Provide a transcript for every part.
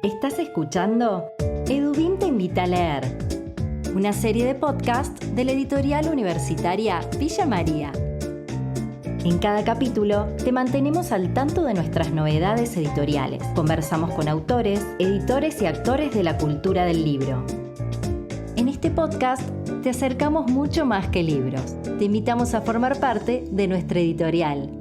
Estás escuchando Edubim te invita a leer, una serie de podcast de la editorial universitaria Villa María. En cada capítulo te mantenemos al tanto de nuestras novedades editoriales. Conversamos con autores, editores y actores de la cultura del libro. En este podcast te acercamos mucho más que libros. Te invitamos a formar parte de nuestra editorial.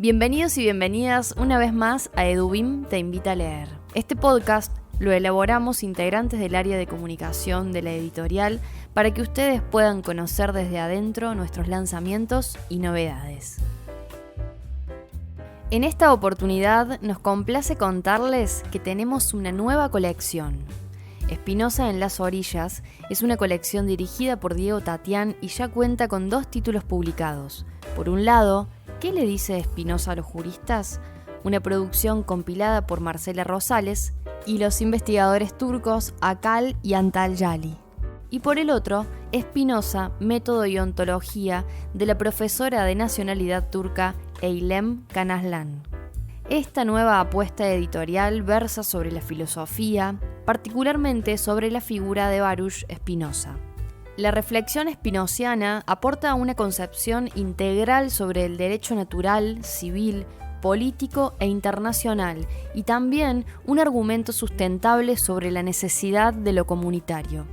Bienvenidos y bienvenidas una vez más a Edubim te invita a leer. Este podcast lo elaboramos integrantes del área de comunicación de la editorial para que ustedes puedan conocer desde adentro nuestros lanzamientos y novedades. En esta oportunidad nos complace contarles que tenemos una nueva colección. Espinosa en las orillas es una colección dirigida por Diego Tatián y ya cuenta con 2 títulos publicados. Por un lado, ¿Qué le dice Espinosa a los juristas?, una producción compilada por Marcela Rosales y los investigadores turcos Akal y Antal Yali. Y por el otro, Espinosa, método y ontología de la profesora de nacionalidad turca Eylem Kanaslan. Esta nueva apuesta editorial versa sobre la filosofía, particularmente sobre la figura de Baruch Spinoza. La reflexión espinociana aporta una concepción integral sobre el derecho natural, civil, político e internacional, y también un argumento sustentable sobre la necesidad de lo comunitario.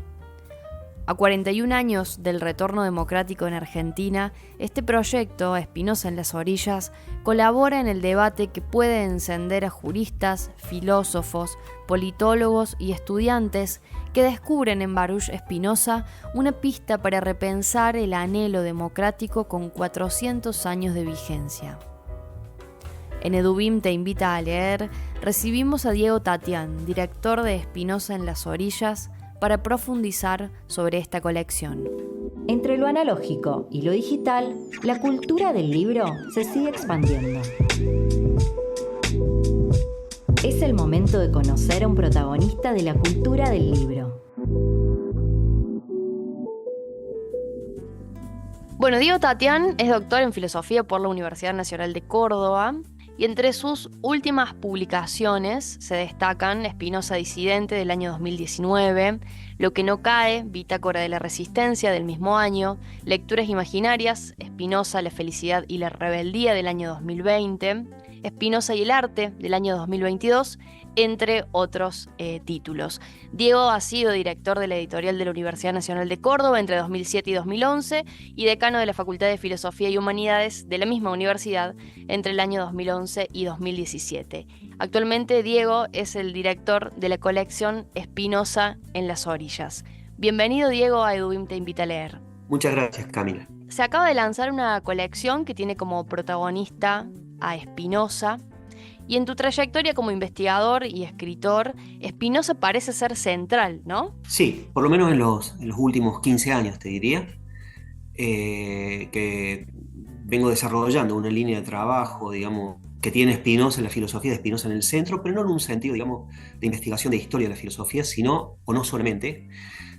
A 41 años del retorno democrático en Argentina, este proyecto, Espinosa en las orillas, colabora en el debate que puede encender a juristas, filósofos, politólogos y estudiantes que descubren en Baruch Spinoza una pista para repensar el anhelo democrático con 400 años de vigencia. En Edubim te invita a leer, recibimos a Diego Tatián, director de Espinosa en las orillas, para profundizar sobre esta colección. Entre lo analógico y lo digital, la cultura del libro se sigue expandiendo. Es el momento de conocer a un protagonista de la cultura del libro. Bueno, Diego Tatián es doctor en filosofía por la Universidad Nacional de Córdoba y entre sus últimas publicaciones se destacan Espinosa disidente del año 2019, Lo que no cae, Bitácora de la Resistencia del mismo año, Lecturas imaginarias, Espinosa, la felicidad y la rebeldía del año 2020, Espinosa y el arte del año 2022, entre otros títulos. Diego ha sido director de la editorial de la Universidad Nacional de Córdoba entre 2007 y 2011 y decano de la Facultad de Filosofía y Humanidades de la misma universidad entre el año 2011 y 2017. Actualmente Diego es el director de la colección Espinosa en las orillas. Bienvenido, Diego, a Edubim te invita a leer. Muchas gracias, Camila. Se acaba de lanzar una colección que tiene como protagonista a Espinosa, y en tu trayectoria como investigador y escritor, Espinosa parece ser central, ¿no? Sí, por lo menos en los últimos 15 años, te diría, que vengo desarrollando una línea de trabajo, digamos, que tiene Espinosa, la filosofía de Espinosa en el centro, pero no en un sentido, digamos, de investigación de historia de la filosofía, sino, o no solamente,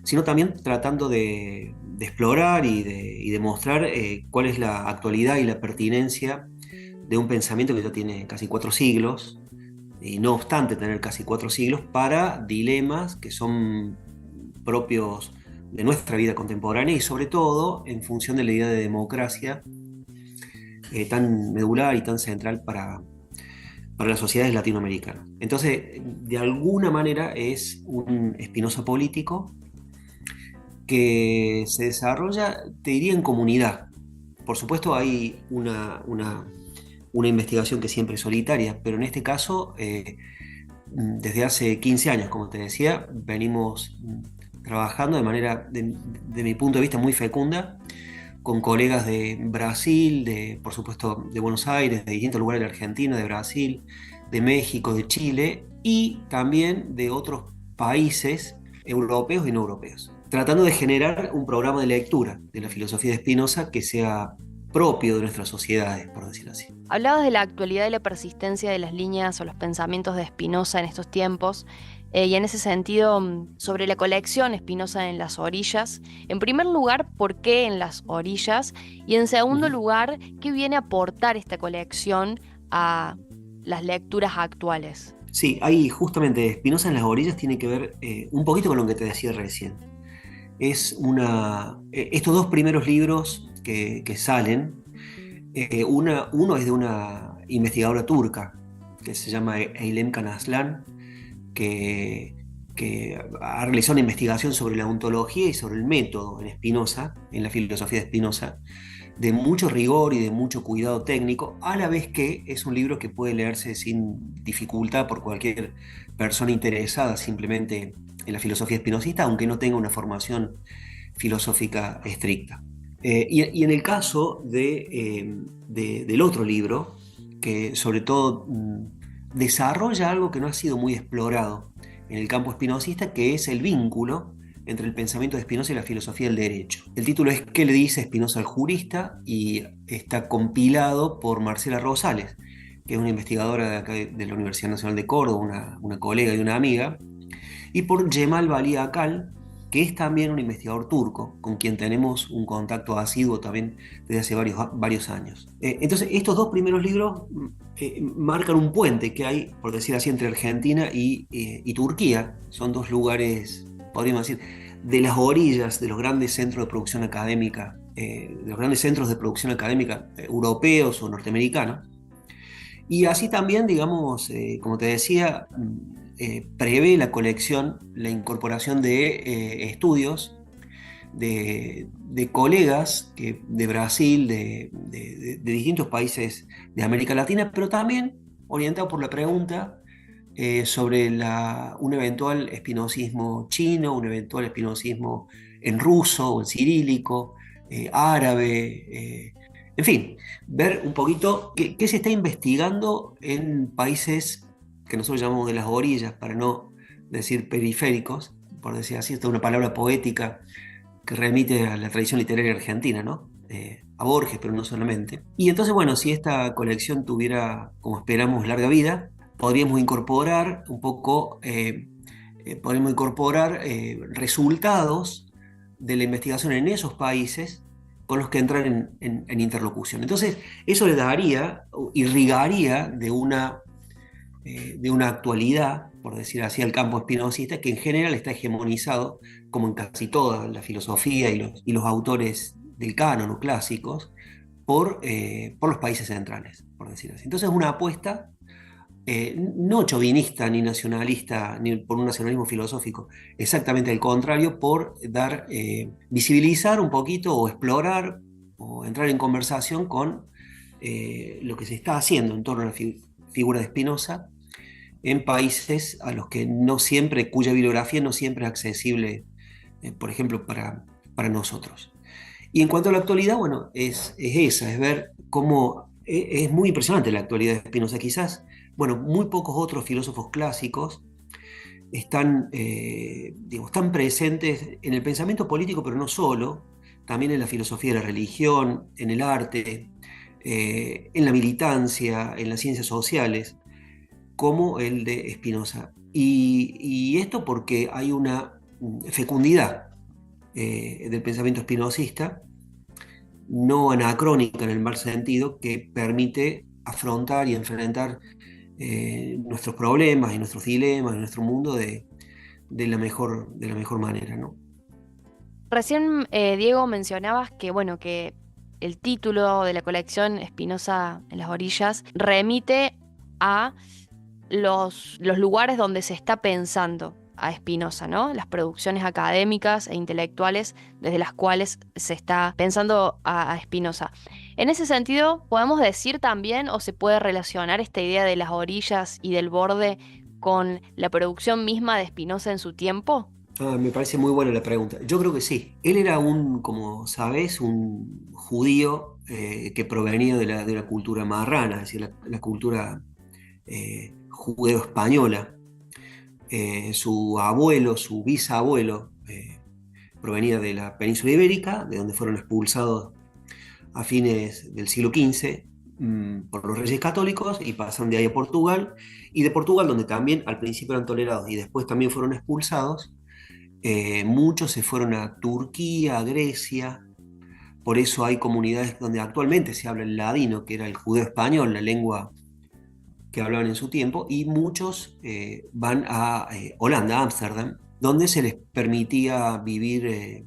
sino también tratando de explorar y de mostrar cuál es la actualidad y la pertinencia de un pensamiento que ya tiene casi 4 siglos, y no obstante tener casi 4 siglos, para dilemas que son propios de nuestra vida contemporánea y sobre todo en función de la idea de democracia tan medular y tan central para las sociedades latinoamericanas. Entonces, de alguna manera es un Espinosa político que se desarrolla, te diría, en comunidad. Por supuesto hay una investigación que siempre es solitaria, pero en este caso, desde hace 15 años, como te decía, venimos trabajando de manera, de mi punto de vista, muy fecunda, con colegas de Brasil, por supuesto de Buenos Aires, de distintos lugares de Argentina, de Brasil, de México, de Chile, y también de otros países europeos y no europeos, tratando de generar un programa de lectura de la filosofía de Spinoza que sea propio de nuestras sociedades, por decirlo así. Hablabas de la actualidad y la persistencia de las líneas o los pensamientos de Spinoza en estos tiempos. Y en ese sentido, sobre la colección Espinosa en las orillas, en primer lugar, ¿por qué en las orillas? Y en segundo Ujú. lugar, ¿qué viene a aportar esta colección a las lecturas actuales? Sí, ahí justamente Spinoza en las orillas tiene que ver un poquito con lo que te decía recién. Estos dos primeros libros que salen, uno es de una investigadora turca que se llama Eylem Kanaslan, que, que ha realizado una investigación sobre la ontología y sobre el método en Spinoza, en la filosofía de Spinoza, de mucho rigor y de mucho cuidado técnico, a la vez que es un libro que puede leerse sin dificultad por cualquier persona interesada simplemente en la filosofía espinosista, aunque no tenga una formación filosófica estricta. Y en el caso del otro libro, que sobre todo desarrolla algo que no ha sido muy explorado en el campo espinosista, que es el vínculo entre el pensamiento de Spinoza y la filosofía del derecho. El título es ¿Qué le dice Spinoza al jurista? Y está compilado por Marcela Rosales, que es una investigadora de, acá de la Universidad Nacional de Córdoba, una colega y una amiga, y por Cemal Bali Akal, que es también un investigador turco, con quien tenemos un contacto asiduo también desde hace varios años. Entonces, estos dos primeros libros marcan un puente que hay, por decir así, entre Argentina y Turquía. Son dos lugares, podríamos decir, de las orillas de los grandes centros de producción académica, de los grandes centros de producción académica europeos o norteamericanos. Y así también, digamos, como te decía, prevé la colección la incorporación de estudios de colegas de Brasil, de distintos países de América Latina, pero también orientado por la pregunta sobre un eventual espinosismo chino, un eventual espinosismo en ruso o en cirílico, árabe, en fin, ver un poquito qué se está investigando en países que nosotros llamamos de las orillas, para no decir periféricos, por decir así, esta es una palabra poética que remite a la tradición literaria argentina, ¿no? A Borges, pero no solamente. Y entonces, bueno, si esta colección tuviera, como esperamos, larga vida, podríamos incorporar un poco, podríamos incorporar resultados de la investigación en esos países con los que entrar en interlocución. Entonces, eso le daría, irrigaría de una actualidad, por decir así, al campo espinosista, que en general está hegemonizado, como en casi toda la filosofía y los autores del canon o clásicos, por los países centrales, por decir así. Entonces, una apuesta no chauvinista ni nacionalista, ni por un nacionalismo filosófico, exactamente al contrario, por visibilizar un poquito o explorar o entrar en conversación con lo que se está haciendo en torno a la figura de Spinoza en países a los que no siempre, cuya bibliografía no siempre es accesible, por ejemplo, para nosotros. Y en cuanto a la actualidad, bueno, es ver cómo es muy impresionante la actualidad de Spinoza. Quizás, bueno, muy pocos otros filósofos clásicos están presentes en el pensamiento político, pero no solo, también en la filosofía de la religión, en el arte, en la militancia, en las ciencias sociales, como el de Spinoza. Y esto porque hay una fecundidad del pensamiento espinosista, no anacrónica en el mal sentido, que permite afrontar y enfrentar nuestros problemas y nuestros dilemas y nuestro mundo de la mejor manera, ¿no? Recién, Diego, mencionabas que, bueno, que el título de la colección Espinosa en las orillas remite a los lugares donde se está pensando a Spinoza, ¿no? Las producciones académicas e intelectuales desde las cuales se está pensando a Spinoza. En ese sentido, podemos decir también, o se puede relacionar esta idea de las orillas y del borde con la producción misma de Spinoza en su tiempo. Me parece muy buena la pregunta. Yo creo que sí. Él era como sabes, un judío que provenía de la cultura marrana, es decir, la cultura judeo-española. Su abuelo, su bisabuelo, provenía de la península ibérica, de donde fueron expulsados a fines del siglo XV por los Reyes Católicos y pasaron de ahí a Portugal, y de Portugal, donde también al principio eran tolerados y después también fueron expulsados, muchos se fueron a Turquía, a Grecia. Por eso hay comunidades donde actualmente se habla el ladino, que era el judeo español, la lengua que hablaban en su tiempo, y muchos van a Holanda, a Ámsterdam, donde se les permitía vivir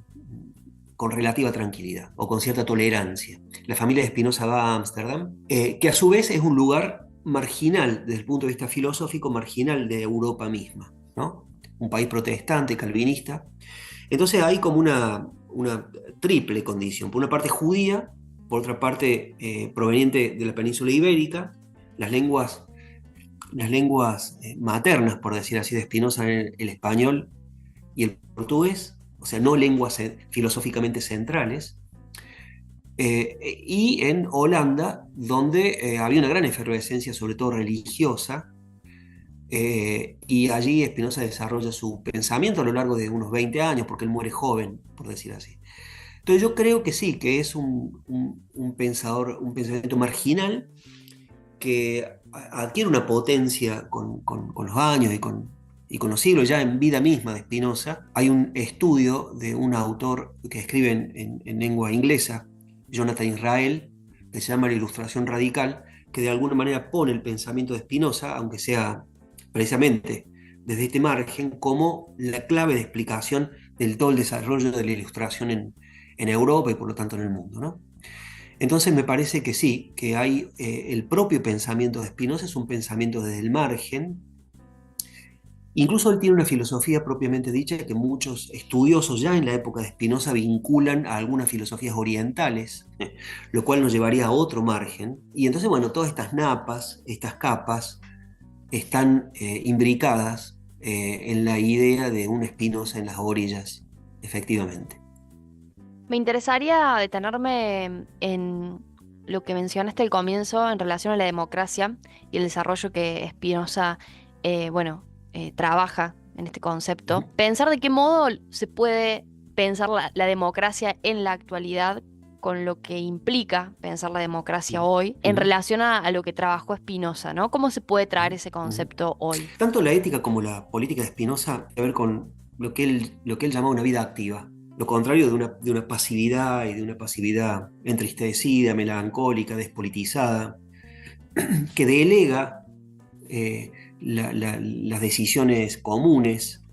con relativa tranquilidad o con cierta tolerancia. La familia de Spinoza va a Ámsterdam, que a su vez es un lugar marginal, desde el punto de vista filosófico, marginal de Europa misma, ¿no? Un país protestante, calvinista. Entonces hay como una triple condición. Por una parte judía, por otra parte proveniente de la península ibérica, las lenguas, maternas, por decir así, de Spinoza, el español y el portugués, o sea, no lenguas filosóficamente centrales, y en Holanda, donde había una gran efervescencia, sobre todo religiosa, y allí Spinoza desarrolla su pensamiento a lo largo de unos 20 años, porque él muere joven, por decir así. Entonces yo creo que sí, que es un pensador, un pensamiento marginal que adquiere una potencia con los años y con los siglos. Ya en vida misma de Spinoza hay un estudio de un autor que escribe en lengua inglesa, Jonathan Israel, que se llama La Ilustración Radical, que de alguna manera pone el pensamiento de Spinoza, aunque sea precisamente desde este margen, como la clave de explicación del todo el desarrollo de la ilustración en Europa y por lo tanto en el mundo, ¿no? Entonces me parece que sí, que hay el propio pensamiento de Spinoza es un pensamiento desde el margen. Incluso él tiene una filosofía propiamente dicha que muchos estudiosos ya en la época de Spinoza vinculan a algunas filosofías orientales, lo cual nos llevaría a otro margen. Y entonces, bueno, todas estas napas, estas capas, están imbricadas en la idea de un Spinoza en las orillas, efectivamente. Me interesaría detenerme en lo que mencionaste al comienzo en relación a la democracia y el desarrollo que Spinoza, trabaja en este concepto. Pensar de qué modo se puede pensar la democracia en la actualidad con lo que implica pensar la democracia hoy en relación a lo que trabajó Spinoza, ¿no? ¿Cómo se puede traer ese concepto hoy? Tanto la ética como la política de Spinoza tiene que ver con lo que él llamaba una vida activa. Lo contrario de una pasividad y de una pasividad entristecida, melancólica, despolitizada, que delega las decisiones comunes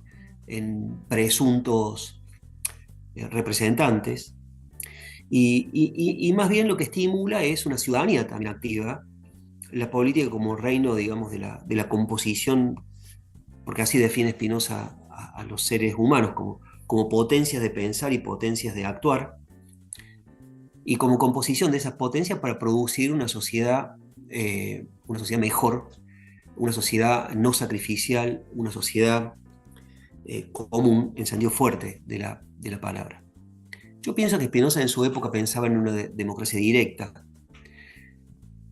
en presuntos representantes, y más bien lo que estimula es una ciudadanía también activa, la política como reino, digamos, de la composición, porque así define Spinoza a los seres humanos, como potencias de pensar y potencias de actuar, y como composición de esas potencias para producir una sociedad mejor, una sociedad no sacrificial, una sociedad común en sentido fuerte de la palabra. Yo pienso que Spinoza en su época pensaba en una democracia directa,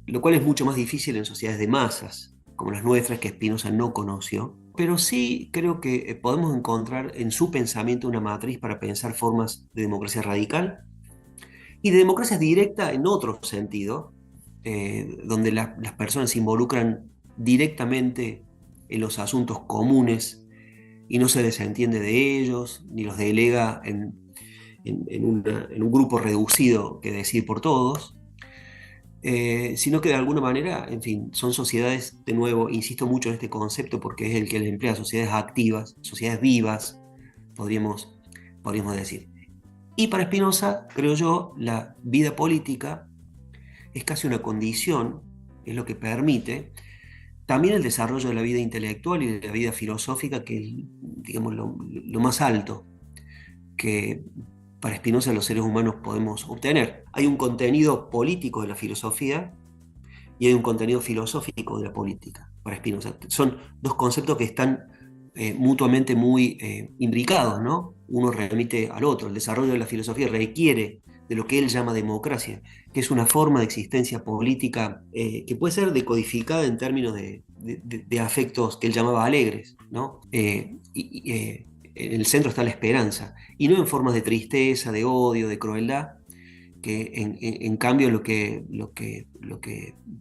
lo cual es mucho más difícil en sociedades de masas, como las nuestras, que Spinoza no conoció. Pero sí creo que podemos encontrar en su pensamiento una matriz para pensar formas de democracia radical y de democracia directa en otro sentido, donde las personas se involucran directamente en los asuntos comunes y no se desentiende de ellos, ni los delega en un grupo reducido que decide por todos, sino que de alguna manera, en fin, son sociedades, de nuevo, insisto mucho en este concepto porque es el que les emplea, sociedades activas, sociedades vivas, podríamos decir. Y para Spinoza, creo yo, la vida política es casi una condición, es lo que permite también el desarrollo de la vida intelectual y de la vida filosófica, que es, digamos, lo más alto que para Spinoza los seres humanos podemos obtener. Hay un contenido político de la filosofía y hay un contenido filosófico de la política para Spinoza. Son dos conceptos que están mutuamente muy imbricados, ¿no? Uno remite al otro. El desarrollo de la filosofía requiere de lo que él llama democracia, que es una forma de existencia política que puede ser decodificada en términos de afectos que él llamaba alegres, ¿no? En el centro está la esperanza, y no en formas de tristeza, de odio, de crueldad, que en cambio lo que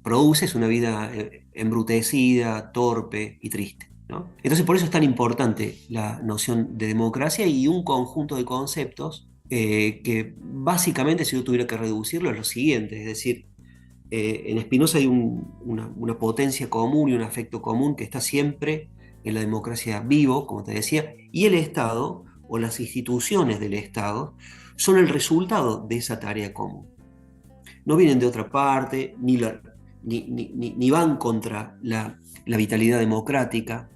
produce es una vida embrutecida, torpe y triste, ¿no? Entonces por eso es tan importante la noción de democracia y un conjunto de conceptos que básicamente, si yo tuviera que reducirlo, es lo siguiente, es decir, en Spinoza hay una potencia común y un afecto común que está siempre en la democracia vivo, como te decía, y el Estado o las instituciones del Estado son el resultado de esa tarea común. No vienen de otra parte, ni van contra la vitalidad democrática,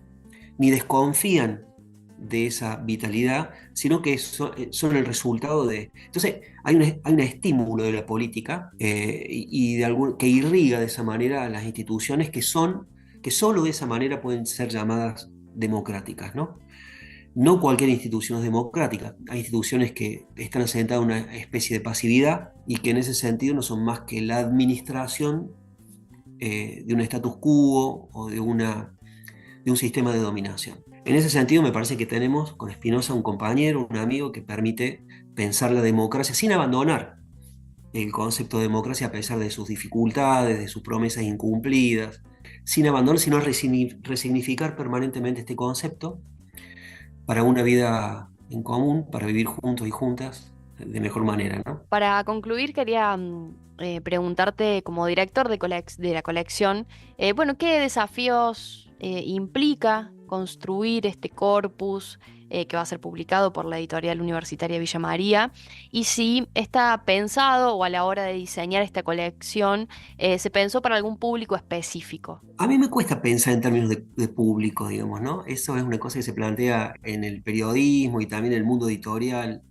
ni desconfían de esa vitalidad, sino que son el resultado de... Entonces, hay un estímulo de la política que irriga de esa manera a las instituciones que solo de esa manera pueden ser llamadas democráticas, ¿no? No cualquier institución es democrática. Hay instituciones que están asentadas en una especie de pasividad y que en ese sentido no son más que la administración de un status quo o de un sistema de dominación. En ese sentido me parece que tenemos con Spinoza un compañero, un amigo que permite pensar la democracia sin abandonar el concepto de democracia a pesar de sus dificultades, de sus promesas incumplidas, sin abandonar, sino resignificar permanentemente este concepto para una vida en común, para vivir juntos y juntas de mejor manera, ¿no? Para concluir, quería preguntarte, como director de la colección, ¿qué desafíos implica construir este corpus que va a ser publicado por la editorial universitaria Villa María? Y si está pensado, o a la hora de diseñar esta colección, se pensó para algún público específico. A mí me cuesta pensar en términos de público, digamos, ¿no? Eso es una cosa que se plantea en el periodismo y también en el mundo editorial.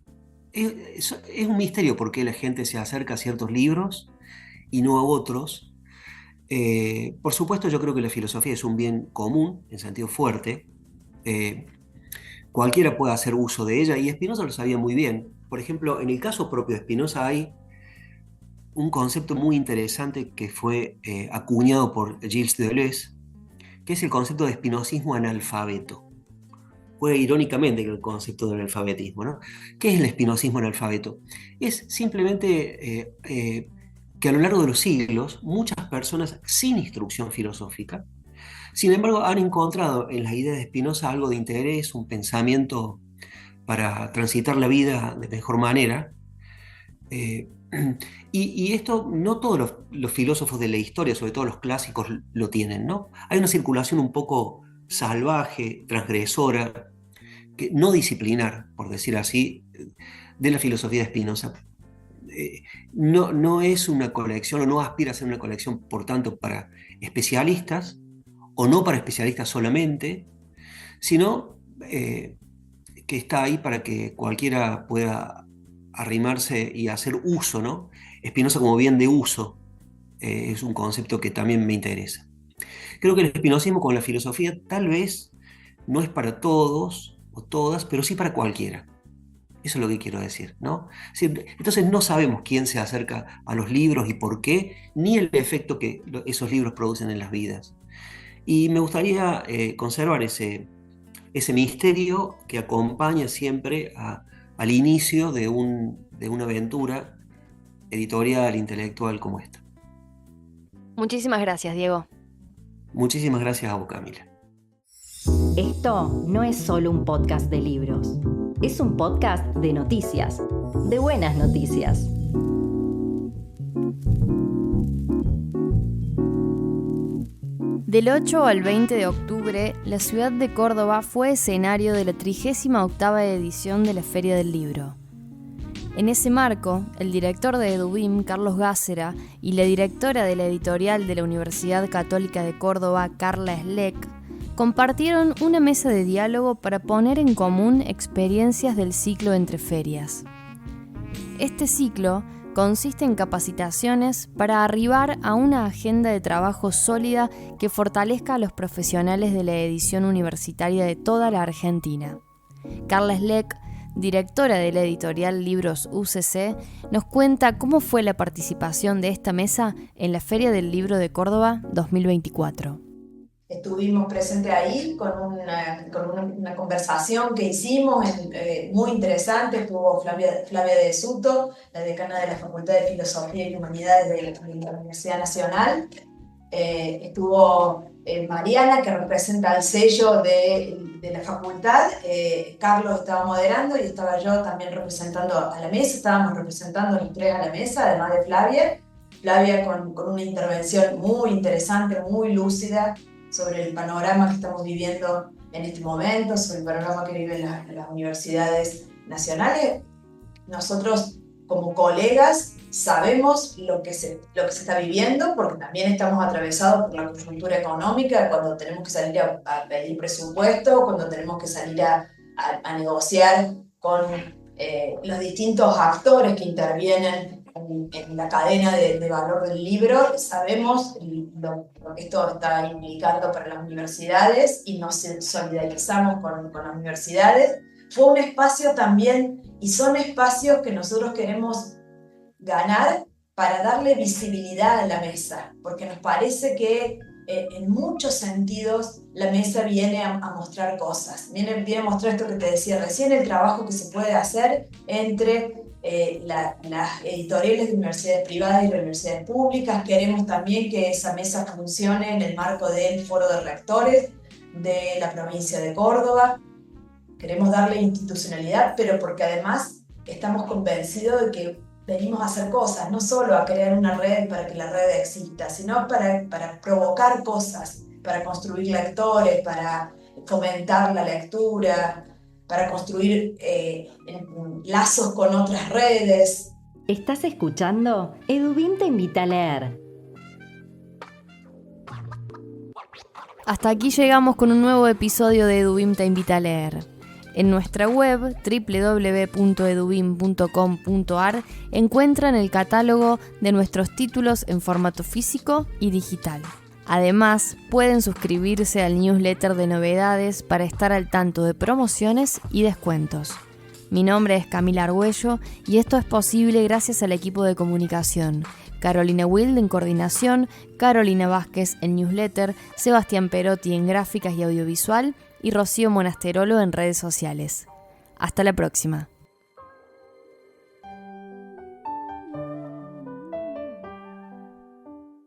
Es un misterio por qué la gente se acerca a ciertos libros y no a otros. Por supuesto, yo creo que la filosofía es un bien común, en sentido fuerte. Cualquiera puede hacer uso de ella y Spinoza lo sabía muy bien. Por ejemplo, en el caso propio de Spinoza hay un concepto muy interesante que fue acuñado por Gilles Deleuze, que es el concepto de espinosismo analfabeto. Juega irónicamente con el concepto del alfabetismo, ¿no? ¿Qué es el espinosismo analfabeto? Es simplemente que a lo largo de los siglos muchas personas sin instrucción filosófica, sin embargo, han encontrado en las ideas de Spinoza algo de interés, un pensamiento para transitar la vida de mejor manera. Y esto no todos los filósofos de la historia, sobre todo los clásicos, lo tienen, ¿no? Hay una circulación un poco salvaje, transgresora, no disciplinar, por decir así, de la filosofía de Spinoza. No es una colección, o no aspira a ser una colección, por tanto, para especialistas, o no para especialistas solamente, sino que está ahí para que cualquiera pueda arrimarse y hacer uso, ¿no? Spinoza como bien de uso es un concepto que también me interesa. Creo que el espinosismo con la filosofía tal vez no es para todos o todas, pero sí para cualquiera. Eso es lo que quiero decir, ¿no? Entonces no sabemos quién se acerca a los libros y por qué, ni el efecto que esos libros producen en las vidas. Y me gustaría conservar ese misterio que acompaña siempre al inicio de una aventura editorial, intelectual como esta. Muchísimas gracias, Diego. Muchísimas gracias a vos, Camila. Esto no es solo un podcast de libros, es un podcast de noticias, de buenas noticias. Del 8 al 20 de octubre, la ciudad de Córdoba fue escenario de la 38ª edición de la Feria del Libro. En ese marco, el director de EDUBIM, Carlos Gácera, y la directora de la editorial de la Universidad Católica de Córdoba, Carla Schleck, compartieron una mesa de diálogo para poner en común experiencias del ciclo Entre Ferias. Este ciclo consiste en capacitaciones para arribar a una agenda de trabajo sólida que fortalezca a los profesionales de la edición universitaria de toda la Argentina. Carla Schleck, directora de la editorial Libros UCC, nos cuenta cómo fue la participación de esta mesa en la Feria del Libro de Córdoba 2024. estuvimos presentes ahí con una conversación que hicimos muy interesante. Estuvo Flavia de Suto, la decana de la Facultad de Filosofía y Humanidades de la Universidad Nacional. Estuvo Mariana, que representa el sello de la facultad. Carlos estaba moderando y estaba yo también representando a la mesa. Estábamos representando los tres a la mesa, además de Flavia. Flavia con una intervención muy interesante, muy lúcida sobre el panorama que estamos viviendo en este momento, sobre el panorama que viven las universidades nacionales. Nosotros, como colegas, sabemos lo que se está viviendo, porque también estamos atravesados por la coyuntura económica, cuando tenemos que salir a pedir presupuesto, cuando tenemos que salir a negociar con los distintos actores que intervienen en la cadena de valor del libro. Sabemos lo que esto está implicando para las universidades y nos solidarizamos con las universidades. Fue un espacio también, y son espacios que nosotros queremos ganar para darle visibilidad a la mesa, porque nos parece que en muchos sentidos la mesa viene a mostrar cosas, viene a mostrar esto que te decía recién, el trabajo que se puede hacer entre las editoriales de universidades privadas y universidades públicas. Queremos también que esa mesa funcione en el marco del Foro de Rectores de la provincia de Córdoba. Queremos darle institucionalidad, pero porque además estamos convencidos de que venimos a hacer cosas, no solo a crear una red para que la red exista, sino para provocar cosas, para construir lectores, para fomentar la lectura, para construir lazos con otras redes. ¿Estás escuchando? Edubim te invita a leer. Hasta aquí llegamos con un nuevo episodio de Edubim te invita a leer. En nuestra web www.edubim.com.ar encuentran el catálogo de nuestros títulos en formato físico y digital. Además, pueden suscribirse al newsletter de novedades para estar al tanto de promociones y descuentos. Mi nombre es Camila Argüello y esto es posible gracias al equipo de comunicación. Carolina Wild en coordinación, Carolina Vázquez en newsletter, Sebastián Perotti en gráficas y audiovisual y Rocío Monasterolo en redes sociales. Hasta la próxima.